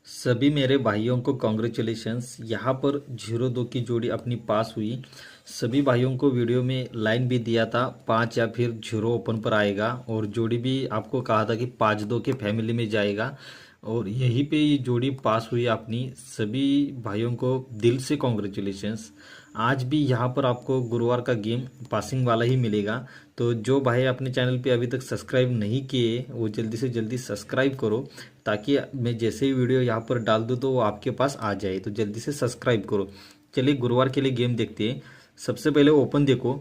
सभी मेरे भाइयों को कॉन्ग्रेचुलेशंस। यहाँ पर 0-2 की जोड़ी अपनी पास हुई। सभी भाइयों को वीडियो में लाइन भी दिया था 5 या फिर 0 ओपन पर आएगा, और जोड़ी भी आपको कहा था कि 5-2 के फैमिली में जाएगा, और यहीं पे ये जोड़ी पास हुई अपनी। सभी भाइयों को दिल से कॉन्ग्रेचुलेशंस। आज भी यहाँ पर आपको गुरुवार का गेम पासिंग वाला ही मिलेगा। तो जो भाई अपने चैनल पे अभी तक सब्सक्राइब नहीं किए वो जल्दी से जल्दी सब्सक्राइब करो, ताकि मैं जैसे ही वीडियो यहाँ पर डाल दूँ तो वो आपके पास आ जाए। तो जल्दी से सब्सक्राइब करो। चलिए गुरुवार के लिए गेम देखते हैं। सबसे पहले ओपन देखो,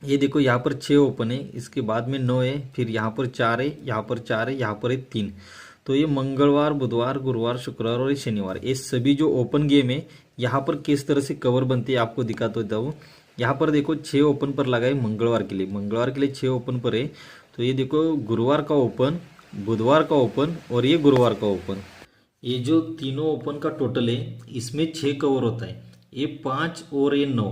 ये देखो यहाँ पर 6 ओपन है, इसके बाद में 9 है, फिर यहाँ पर 4 है, यहाँ पर 4 है, यहाँ पर है 3। तो ये मंगलवार, बुधवार, गुरुवार, शुक्रवार और ये शनिवार, ये सभी जो ओपन गेम है यहाँ पर किस तरह से कवर बनती है आपको दिखाता होता हूँ। यहाँ पर देखो 6 ओपन पर लगा है मंगलवार के लिए 6 ओपन पर है। तो ये देखो गुरुवार का ओपन, बुधवार का ओपन और ये गुरुवार का ओपन, ये जो तीनों ओपन का टोटल है इसमें 6 कवर होता है। ये 5 और ये 9,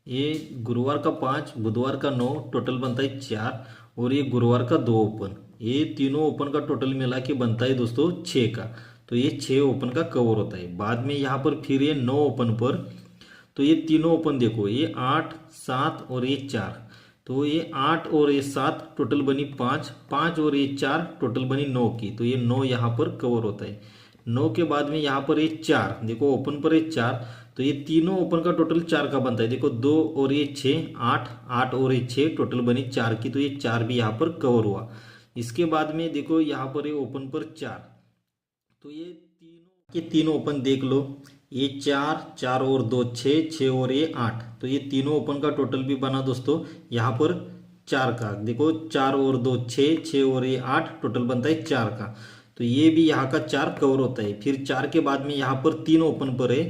ये गुरुवार का 5, बुधवार का 9, टोटल बनता है 4, और ये गुरुवार का 2 ओपन, ये तीनों ओपन का टोटल मिला के बनता है दोस्तों 6 का। तो ये 6 ओपन का कवर होता है। बाद में यहाँ पर फिर ये 9 ओपन पर, तो ये तीनों ओपन देखो, ये 8, 7 और ये 4। तो ये 8 और ये 7 टोटल बनी 5, 5 और ये 4 टोटल बनी 9 की। तो ये 9 यहाँ पर कवर होता है। 9 के बाद में यहाँ पर ये 4 देखो, ओपन पर ये 4, तो ये तीनों ओपन का टोटल 4 का बनता है। देखो 2 और ये 6, 8, 8 और ये 6 टोटल बनी 4 की। तो ये 4 भी यहाँ पर कवर हुआ। इसके बाद में देखो यहाँ पर ये ओपन पर 4, तो ये तीनों के तीनों ओपन देख लो, ये 4, 4 और 2 6, 6 और ये 8। तो ये तीनों ओपन का टोटल भी बना दोस्तों यहाँ पर 4 का। देखो 4 और 2 6, 6 और ये 8 टोटल बनता है 4 का। तो ये भी यहाँ का 4 कवर होता है। फिर 4 के बाद में यहाँ पर 3 ओपन पर है,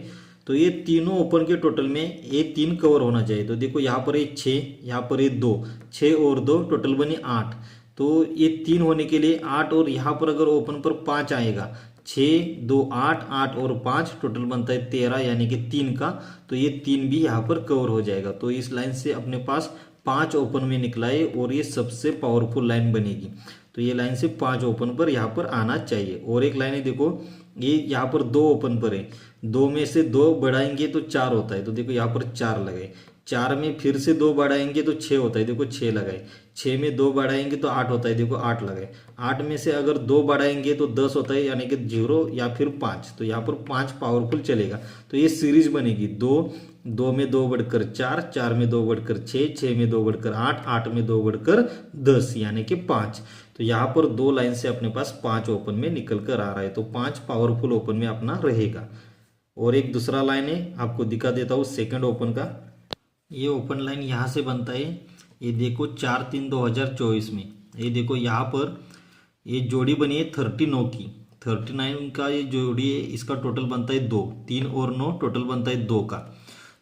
तो ये तीनों ओपन के टोटल में ये 3 कवर होना चाहिए। तो देखो यहाँ पर ये 6, यहाँ पर ये 2, 6 और 2 टोटल बनी 8। तो ये 3 होने के लिए 8, और यहाँ पर अगर ओपन पर 5 आएगा, 6, 2, 8, 8 और 5 टोटल बनता है 13, यानी कि 3 का। तो ये 3 भी यहाँ पर कवर हो जाएगा। तो इस लाइन से अपने पास 5 ओपन में निकला है, और ये सबसे पावरफुल लाइन बनेगी। तो ये लाइन से 5 ओपन पर यहाँ पर आना चाहिए। और एक लाइन है देखो, ये यहाँ पर 2 ओपन पर है, 2 में से 2 बढ़ाएंगे तो 4 होता है। तो देखो यहाँ पर 4 लगाए, 4 में फिर से 2 बढ़ाएंगे तो 6 होता है। देखो 6 लगाए, 6 में 2 बढ़ाएंगे तो 8 होता है। देखो 8 लगाए, 8 में से अगर 2 बढ़ाएंगे तो 10 होता है, यानी कि 0 या फिर 5। तो यहाँ पर 5 पावरफुल चलेगा। तो ये सीरीज बनेगी 2, 2 में 2 बढ़कर 4, 4 में 2 बढ़कर 6, 6 में 2 बढ़कर 8, 8 में 2 बढ़कर 10, यानी कि 5। तो यहाँ पर 2 लाइन से अपने पास 5 ओपन में निकल कर आ रहा है। तो 5 पावरफुल ओपन में अपना रहेगा। और एक दूसरा लाइन है, आपको दिखा देता हूँ सेकंड ओपन का। ये ओपन लाइन यहाँ से बनता है, ये देखो 4-3-2024 में। ये देखो यहाँ पर ये जोड़ी बनी है 39 की, 39 का ये जोड़ी है, इसका टोटल बनता है 2, 3 और 9 टोटल बनता है 2 का।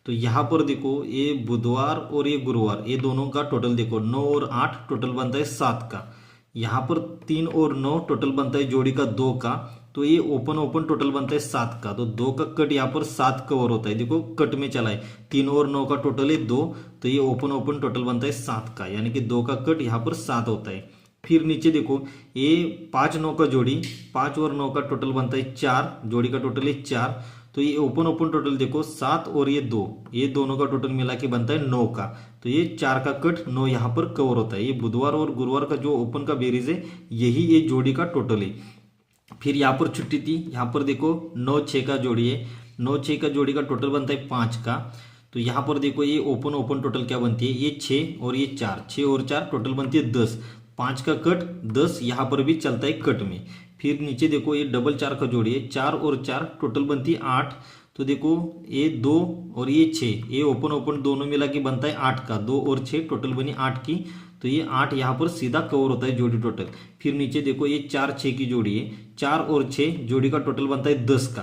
तो यहाँ पर देखो ये बुधवार और ये गुरुवार, ये दोनों का टोटल देखो 9 और 8 टोटल बनता है 7 का। यहाँ पर 3 और 9 टोटल बनता है जोड़ी का 2 का। तो ये ओपन ओपन टोटल बनता है 7 का। तो 2 का कट यहाँ पर 7 कवर होता है। देखो कट में चला है, 3 और 9 का टोटल है 2, तो ये ओपन ओपन टोटल बनता है 7 का, यानी कि 2 का कट यहाँ पर 7 होता है। फिर नीचे देखो ये 5-9 का जोड़ी, 5 और 9 का टोटल बनता है 4, जोड़ी का टोटल है 4। तो ये ओपन ओपन टोटल देखो 7 और ये 2, ये दोनों का टोटल मिला के बनता है 9 का। तो ये 4 का कट 9 यहाँ पर कवर होता है। ये बुधवार और गुरुवार का जो ओपन का बेरीज है, यही ये जोड़ी का टोटल है। फिर यहाँ पर छुट्टी थी, यहाँ पर देखो 9-6 का जोड़ी है, 9-6 का जोड़ी का टोटल बनता है 5 का। तो यहाँ पर देखो ये ओपन ओपन टोटल क्या बनती है, ये 6 और ये 4, 6 और 4 टोटल बनती है 10, 5 का कट 10 यहाँ पर भी चलता है कट में। फिर नीचे देखो ये डबल 4 का जोड़ी है, 4 और 4 टोटल बनती है 8। तो देखो ये 2 और ये 6, ये ओपन ओपन दोनों मिला के बनता है 8 का, 2 और 6 टोटल बनी 8 की। तो ये 8 यहाँ पर सीधा कवर होता है जोड़ी टोटल। फिर नीचे देखो ये 4-6 की जोड़ी है, 4 और 6 जोड़ी का टोटल बनता है 10 का।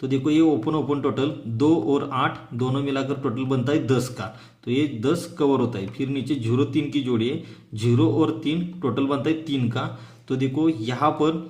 तो देखो ये ओपन ओपन टोटल 2 और 8 दोनों मिलाकर टोटल बनता है 10 का। तो ये 10 कवर होता है। फिर नीचे 0-3 की जोड़ी है, 0 और 3 टोटल बनता है 3 का। तो देखो यहाँ पर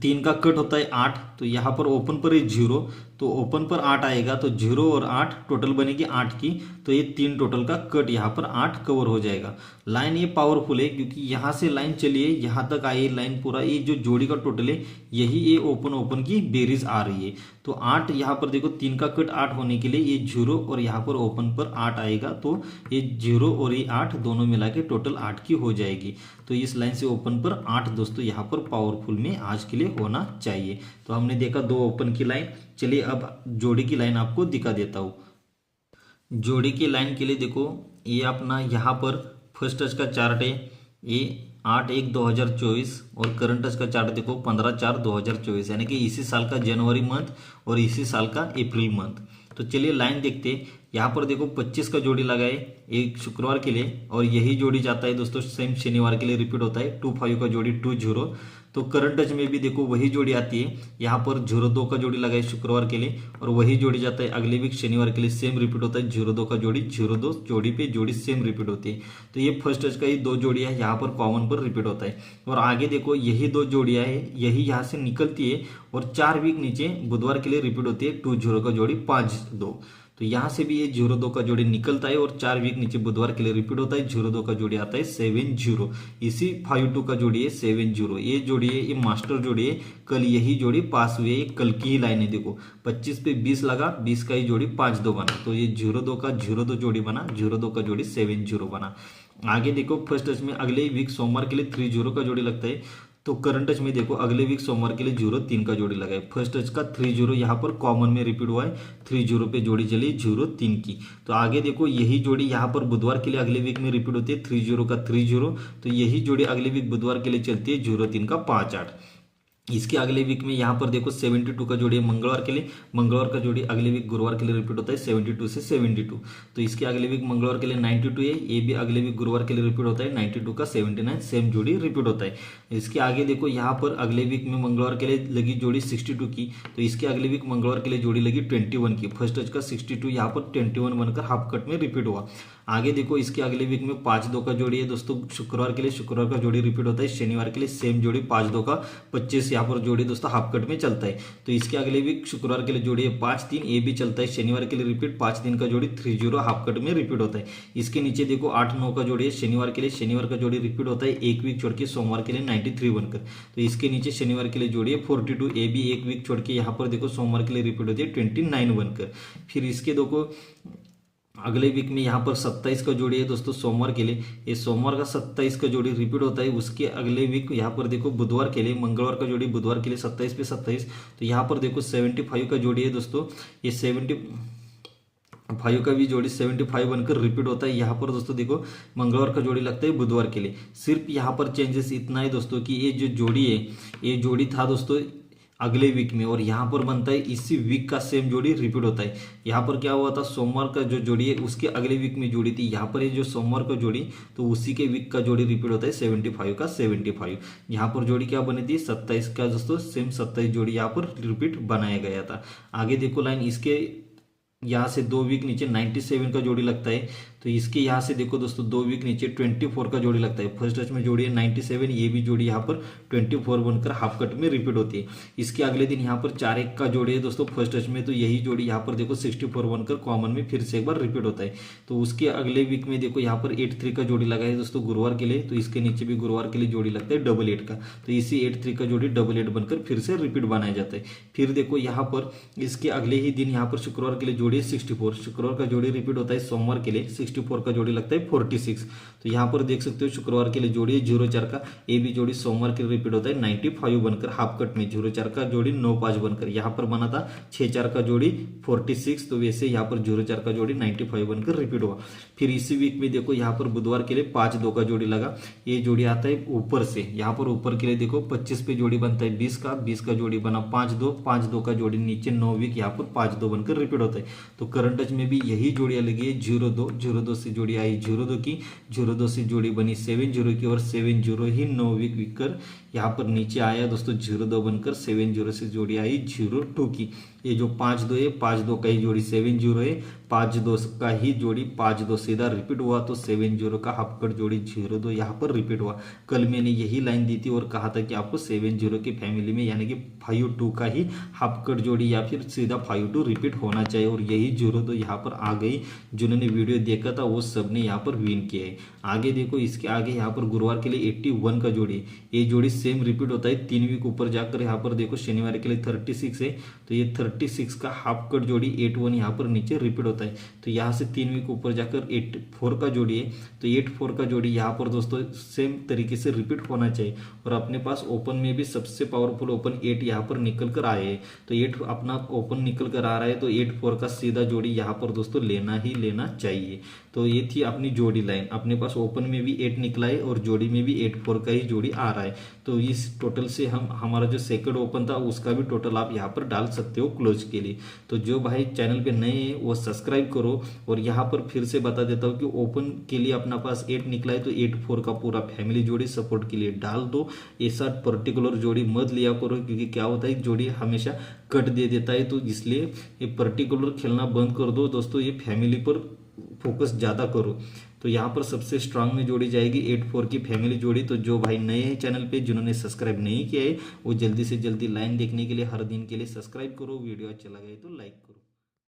3 का कट होता है 8, तो यहाँ पर ओपन पर है 0, तो ओपन पर 8 आएगा, तो 0 और 8 टोटल बनेगी 8 की, तो ये 3 टोटल का कट यहाँ पर 8 कवर हो जाएगा। लाइन ये पावरफुल है क्योंकि यहाँ से लाइन चलिए यहाँ तक आई लाइन, पूरा ये जो जोड़ी का टोटल है यही ये ओपन ओपन की बेरीज आ रही है। तो 8 यहाँ पर देखो 3 का कट 8 होने के लिए ये 0 और यहाँ पर ओपन पर 8 आएगा, तो ये 0 और ये 8 दोनों मिला के टोटल 8 की हो जाएगी। तो इस लाइन से ओपन पर 8 दोस्तों यहाँ पर पावरफुल में आज के लिए होना चाहिए। तो हमने देखा 2 ओपन की लाइन। चलिए अब जोड़ी की लाइन आपको दिखा देता हूँ। जोड़ी की लाइन के लिए देखो ये अपना यहाँ पर फर्स्ट टच का चार्ट है, ये 8/1/2024 और करंट टच का चार्ट देखो 15/4/2024, यानी कि इसी साल का जनवरी मंथ और इसी साल का अप्रैल मंथ। तो चलिए लाइन देखते हैं। यहाँ पर देखो 25 का जोड़ी लगाए एक शुक्रवार के लिए, और यही जोड़ी जाता है दोस्तों सेम शनिवार के लिए रिपीट होता है 2/5 का जोड़ी 2/0। तो करंट टच में भी देखो वही जोड़ी आती है, यहाँ पर 0/2 का जोड़ी लगाए शुक्रवार के लिए, और वही जोड़ी जाता है अगले वीक शनिवार के लिए, सेम रिपीट होता है 0/2 का जोड़ी 0/2 जोड़ी पे जोड़ी सेम रिपीट होती है। तो ये फर्स्ट टच का ही 2 जोड़ियां है, यहाँ पर कॉमन पर रिपीट होता है। और आगे देखो यही 2 जोड़ियां है, यही यहाँ से निकलती है और 4 वीक नीचे बुधवार के लिए रिपीट होती है 2/0 का जोड़ी 5/2। तो यहाँ से भी ये 0/2 का जोड़ी निकलता है और 4 वीक नीचे बुधवार के लिए रिपीट होता है 0/2 का जोड़ी आता है 7/0। इसी 5/2 का जोड़ी है 7/0, ये जोड़ी है, ये मास्टर जोड़ी है। कल यही जोड़ी पास हुई है, कल की ही लाइन है। देखो 25 पे 20 लगा, 20 का ही जोड़ी 5/2 बना, तो ये 0/2 का 0/2 जोड़ी बना, 0/2 का जोड़ी 7/0 बना। आगे देखो फर्स्ट टच में अगले वीक सोमवार के लिए 3/0 का जोड़ी लगता है। तो करंट टच में देखो अगले वीक सोमवार के लिए 0/3 का जोड़ी लगा है। फर्स्ट टच का 3/0 यहाँ पर कॉमन में रिपीट हुआ है, 3/0 पे जोड़ी चली 0/3 की। तो आगे देखो यही जोड़ी यहाँ पर बुधवार के लिए अगले वीक में रिपीट होती है 3/0 का 3/0। तो यही जोड़ी अगले वीक बुधवार के लिए चलती है 0/3 का 5/8। इसके अगले वीक में यहाँ पर देखो 72 का जोड़ी है मंगलवार के लिए, मंगलवार का जोड़ी अगले वीक गुरुवार के लिए रिपीट होता है 72 से 72। तो इसके अगले वीक मंगलवार के लिए 92 है, ये भी अगले वीक गुरुवार के लिए रिपीट होता है 92 का 79, सेम जोड़ी रिपीट होता है। इसके आगे देखो यहाँ पर अगले वीक में मंगलवार के लिए लगी जोड़ी 62 की, तो इसके अगले वीक मंगलवार के लिए जोड़ी लगी 21 की। फर्स्ट टच का 62 यहाँ पर 21 बनकर हाफ कट में रिपीट हुआ। आगे देखो इसके अगले वीक में 5/2 का जोड़ी है दोस्तों शुक्रवार के लिए, शुक्रवार का जोड़ी रिपीट होता है शनिवार के लिए, सेम जोड़ी 5/2 का 25 यहाँ पर जोड़ी दोस्तों हाफ कट में चलता है। तो इसके अगले वीक शुक्रवार के लिए जोड़ी है 5/3, ये भी चलता है शनिवार के लिए रिपीट, 5/3 का जोड़ी 30 हाफ कट में रिपीट होता है। इसके नीचे देखो 8/9 का जोड़ी है शनिवार के लिए, शनिवार का जोड़ी रिपीट होता है एक वीक छोड़ के सोमवार के लिए 93 बनकर। तो इसके नीचे शनिवार के लिए जोड़ी है 42, ये भी एक वीक छोड़ के यहाँ पर देखो सोमवार के लिए रिपीट होती है 29 बनकर। फिर इसके देखो अगले वीक में यहाँ पर 27 का जोड़ी है दोस्तों सोमवार के लिए, ये सोमवार का 27 का जोड़ी रिपीट होता है। उसके अगले वीक यहाँ पर देखो बुधवार के लिए, मंगलवार का जोड़ी बुधवार के लिए 27 पे 27। तो यहाँ पर देखो 75 का जोड़ी है दोस्तों, ये 75 का भी जोड़ी 75 बनकर रिपीट होता है। यहाँ पर दोस्तों देखो मंगलवार का जोड़ी लगता है बुधवार के लिए। सिर्फ यहाँ पर चेंजेस इतना है दोस्तों कि ये जो जोड़ी है, ये जोड़ी था दोस्तों अगले वीक में, और यहाँ पर बनता है इसी वीक का सेम जोड़ी रिपीट होता है। यहाँ पर क्या हुआ था, सोमवार का जो जोड़ी है उसके अगले वीक में जोड़ी थी, यहाँ पर ये जो सोमवार का जोड़ी तो उसी के वीक का जोड़ी रिपीट होता है 75 का 75। यहाँ पर जोड़ी क्या बनी थी 27 का दोस्तों, सेम 27 जोड़ी यहाँ पर रिपीट बनाया गया था। आगे देखो लाइन इसके यहाँ से 2 वीक नीचे 97 का जोड़ी लगता है। तो इसके यहाँ से देखो दोस्तों 2 वीक नीचे 24 का जोड़ी लगता है। फर्स्ट टच में जोड़ी है 97, ये भी जोड़ी यहाँ पर 24 बनकर हाफ कट में रिपीट होती है। इसके अगले दिन यहाँ पर 4/1 का जोड़ी है दोस्तों फर्स्ट टच में, तो यही जोड़ी यहाँ पर देखो 64 बनकर कॉमन में फिर से एक बार रिपीट होता है। तो उसके अगले वीक में देखो यहाँ पर 8/3 का जोड़ी लगा है दोस्तों गुरुवार के लिए, तो इसके नीचे भी गुरुवार के लिए जोड़ी लगता है 8/8 का। तो इसी 8/3 का जोड़ी 8/8 बनकर फिर से रिपीट बनाया जाता है। फिर देखो यहाँ पर इसके अगले ही दिन यहाँ पर शुक्रवार के लिए जोड़ी है 64, शुक्रवार का जोड़ी रिपीट होता है सोमवार के लिए, 64 का जोड़ी लगता है 46। तो यहाँ पर देख सकते हो शुक्रवार के लिए जोड़ी है 0/4 का, ये भी जोड़ी सोमवार के लिए रिपीट होता है 95 बनकर हाफ कट में, 0/4 का जोड़ी 9/5 बनकर। यहाँ पर बना था 6/4 का जोड़ी 46, तो वैसे यहाँ पर 0/4 का जोड़ी 95 बनकर रिपीट हुआ। फिर इसी वीक में देखो यहाँ पर बुधवार के लिए 5/2 का जोड़ी लगा, ये जोड़ी आता है ऊपर से, यहाँ पर ऊपर के लिए देखो 25 पे जोड़ी बनता है 20 का, 20 का जोड़ी बना 5/2, 5/2 का जोड़ी नीचे 9 वीक यहाँ पर 5/2 बनकर रिपीट होता है। तो करंट टच में भी यही जोड़ियां लगी है 0/2, 0/2 से जोड़ी आई 0/2 की, 0/2 से जोड़ी बनी 7/0 की, और 7/0 ही 9 वीक कर यहाँ पर नीचे आया दोस्तों 0-2 बनकर 7-0 से जोड़ी आई 0-2 की। ये जो 5-2 है 5-2 का ही जोड़ी 7-0 है, 5-2 का ही जोड़ी 5-2 सीधा रिपीट हुआ तो 7-0 का हाफ कट जोड़ी 0-2 यहाँ पर रिपीट हुआ। कल मैंने यही लाइन दी थी और कहा था कि आपको 7-0 की फैमिली में यानी कि 5-2 का ही हाफ कट जोड़ी या फिर सीधा 5-2 रिपीट होना चाहिए, और यही 0-2 यहाँ पर आ गई। जिन्होंने वीडियो देखा था वो सब ने यहाँ पर विन किया है। आगे देखो, इसके आगे यहाँ पर गुरुवार के लिए 81 का जोड़ी, ये जोड़ी सेम रिपीट होता है 3 वीक ऊपर जाकर। यहाँ पर देखो शनिवार के लिए 36 है, तो ये 36 का हाफ कट जोड़ी 81 यहाँ पर नीचे रिपीट होता है। तो यहाँ से 3 वीक ऊपर जाकर 84 का जोड़ी है, तो 84 का जोड़ी यहाँ पर दोस्तों सेम तरीके से रिपीट होना चाहिए। और अपने पास ओपन में भी सबसे पावरफुल ओपन 8 यहाँ पर निकल कर आए हैं, तो 8 अपना ओपन निकल कर आ रहा है, तो 84 का सीधा जोड़ी यहाँ पर दोस्तों लेना ही लेना चाहिए। तो ये थी अपनी जोड़ी लाइन। अपने पास ओपन में भी 8 निकला है और जोड़ी में भी 84 का ही जोड़ी आ रहा है। तो इस टोटल से हम हमारा जो सेकंड ओपन था उसका भी टोटल आप यहाँ पर डाल सकते हो क्लोज के लिए। तो जो भाई चैनल पे नए हैं वो सब्सक्राइब करो। और यहाँ पर फिर से बता देता हूँ कि ओपन के लिए अपना पास 8 निकला है, तो 84 का पूरा फैमिली जोड़ी सपोर्ट के लिए डाल दो। ऐसा पर्टिकुलर जोड़ी मत लिया करो, क्योंकि क्या होता है जोड़ी हमेशा कट दे देता है, तो इसलिए ये पर्टिकुलर खेलना बंद कर दो दोस्तों, ये फैमिली पर फोकस ज़्यादा करो। तो यहाँ पर सबसे स्ट्रांग में जोड़ी जाएगी 84 की फैमिली जोड़ी। तो जो भाई नए हैं चैनल पे, जिन्होंने सब्सक्राइब नहीं किया है, वो जल्दी से जल्दी लाइन देखने के लिए हर दिन के लिए सब्सक्राइब करो। वीडियो अच्छा लगे तो लाइक करो।